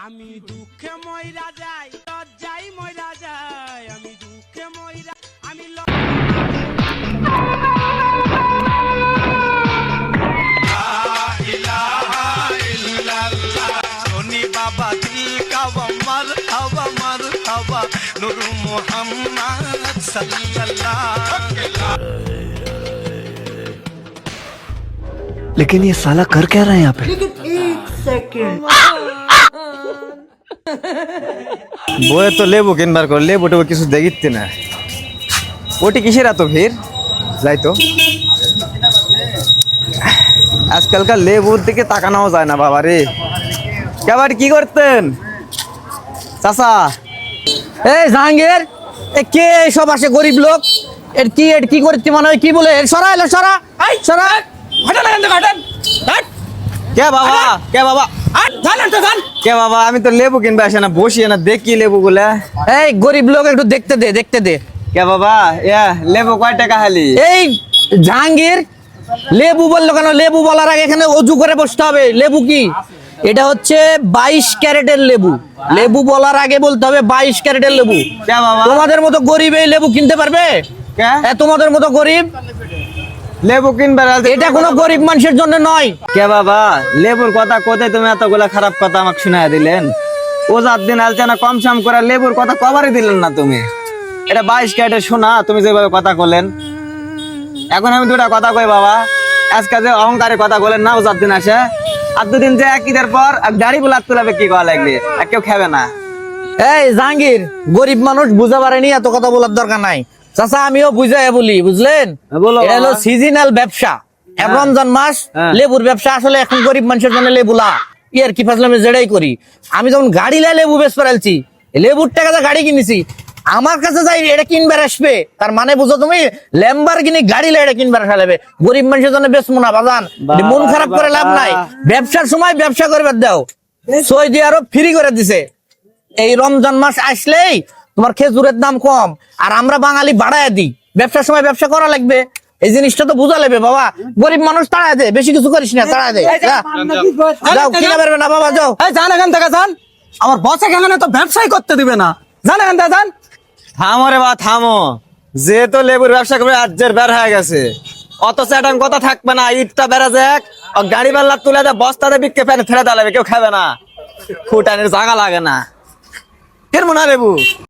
আমি দুঃখে মইরা যাই লজ্জাই মইরা যাই আমি দুঃখে মইরা আমি सोनी बाबा दिल का वमर हवा मर हवा नूर मोहम्मद सल्लल्लाहु लेकिन ये साला कर क्या रहा है यहाँ पे? বইয়ে তো লেবু কিনবার করে লেবু টেবু কিছু দেখিতে না ওটি কিসের এত ভিড় যাই তো আজকালকার লেবুর দিকে তাকানোও যায় না বাবা রে কেবার কি করতেন চাচা এই জাহাঙ্গীর এ কে সব আসে গরিব লোক এর কি করতে মনে হয় কি বলে সরা এলো সরা সরা কে বাবা কে বাবা কে বাবা আমি তো লেবু কিনবে আসে না বসি না দেখি লেবু গুলা এই গরিব লোক একটু দেখতে দে কে বাবা ইয়া লেবু কয় টাকা হালি এই জাহাঙ্গীর লেবু বললো কেন লেবু বলার আগে এখানে অজু করে বসতে হবে লেবু কি এটা হচ্ছে 22 ক্যারেটের লেবু লেবু বলার আগে বলতে হবে 22 ক্যারেটের লেবু কে বাবা তোমাদের মতো গরিব এই লেবু কিনতে পারবে কে তোমাদের মতো গরিব লেবু কিনবার এটা কোনো গরিব মানুষের জন্য নয় কে বাবা লেবুর কথা কোথায় তুমি এতগুলা খারাপ কথা আমাকে শুনাই দিলেন ও যার দিন আলচানা কম সাম করে লেবুর কথা কবারই দিলেন না তুমি এটা 22 ক্যারেটের শোনা তুমি যেভাবে কথা বলেন এখন আমি দুটা কথা কই বাবা আজকে যে অহংকারে কথা বলেন না ও যার দিন আসে আর দুদিন যে এক ঈদের পর দাড়ি বুলাত তুলাবে কি করা লাগবে আর কেউ খাবে না এই জাহাঙ্গীর গরিব মানুষ বুঝা পারেনি এত কথা বলার দরকার নাই চাচা আমিও বুঝাই বলি বুঝলেন বলো এটা হলো বাবা। সিজনাল ব্যবসা রমজান মাস লেবুর ব্যবসা আসলে এখন গরিব মানুষের জন্য লেবুলা ইয়ার কি ফাজলামে জেডাই করি আমি যখন গাড়ি লাই লেবু বেশ পারালছি লেবুর টাকাতে গাড়ি কিনেছি আমার কাছে যাই এটা কিনবার আসবে তার মানে বুঝো তুমি ল্যাম্বরগিনি গাড়ি লাই এটা কিনবার ফেলাবে গরিব মানুষের জন্য বেশ মুনা বাজান মন খারাপ করে লাভ নাই ব্যবসার সময় ব্যবসা করবে দাও সৌদি আরব ফ্রি করে দিছে এই রমজান মাস আসলেই তোমার খেজুরের দাম কম আর আমরা বাঙালি বাড়ায় দিই ব্যবসার সময় ব্যবসা করা লাগবে এই জিনিসটা তো বোঝা লাগবে বাবা গরিব মানুষ তাড়ায় দে বেশি কিছু করিস না তাড়ায় দে যাও কিনা পারবে না বাবা যাও জান এখান থেকে যান আমার বস এখানে তো ব্যবসাই করতে দিবে না জান এখান থেকে যান থামো রে বা থামো যেহেতু লেবুর ব্যবসা করে আজের বের হয়ে গেছে অথচ এটা কথা থাকবে না ইটটা বেড়া যাক গাড়ি বেলা তুলে দেয় বস্তাতে বিক্রি ফেলে ফেলে দাঁড়াবে কেউ খাবে না ফুটানের জায়গা লাগে না এর মনে লেবু